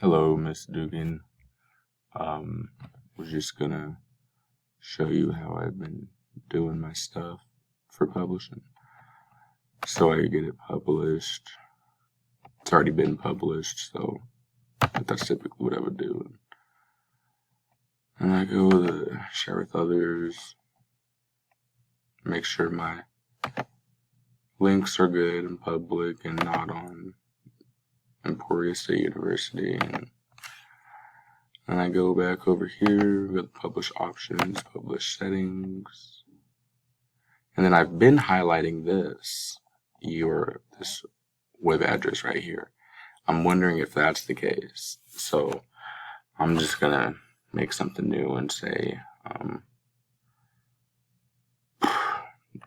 Hello, Miss Dugan. Was just gonna show you how I've been doing my stuff for publishing. So I get it published. It's already been published, so that's typically what I would do. And I go to share with others, make sure my links are good and public and not on Emporia State University. And I go back over here, go to publish options, publish settings. And then I've been highlighting this web address right here. I'm wondering if that's the case. So I'm just gonna make something new and say,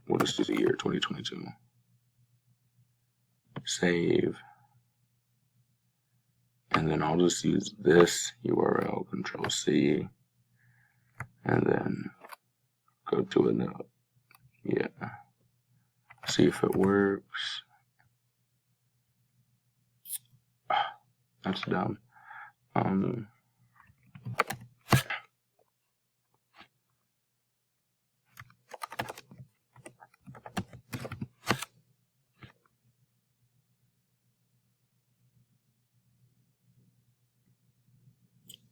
what is this year, 2022? Save. And then I'll just use this URL, Control C, and then go to it. Yeah. See if it works. That's dumb.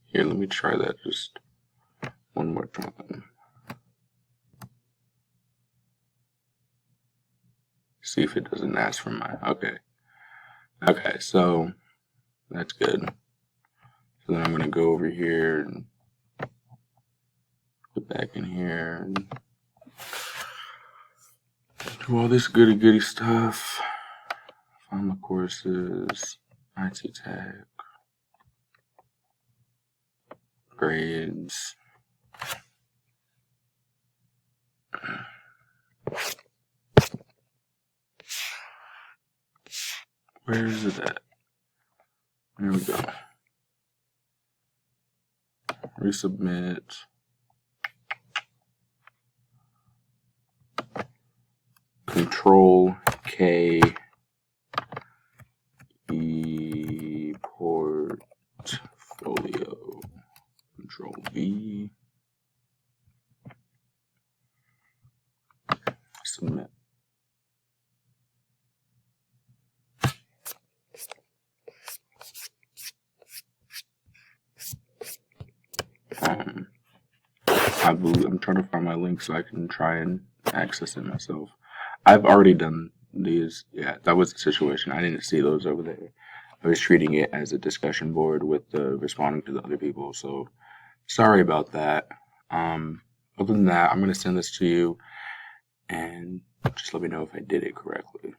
Here, let me try that just one more time. See if it doesn't ask for mine. Okay, so that's good. So then I'm gonna go over here and get back in here and do all this goody stuff. Find my courses, IT Tech, grades. Where is it at? There we go. Resubmit. Control K. Portfolio. Control V. Submit. I'm trying to find my link so I can try and access it myself. I've already done these. Yeah, that was the situation. I didn't see those over there. I was treating it as a discussion board with responding to the other people. So sorry about that. Other than that, I'm going to send this to you and just let me know if I did it correctly.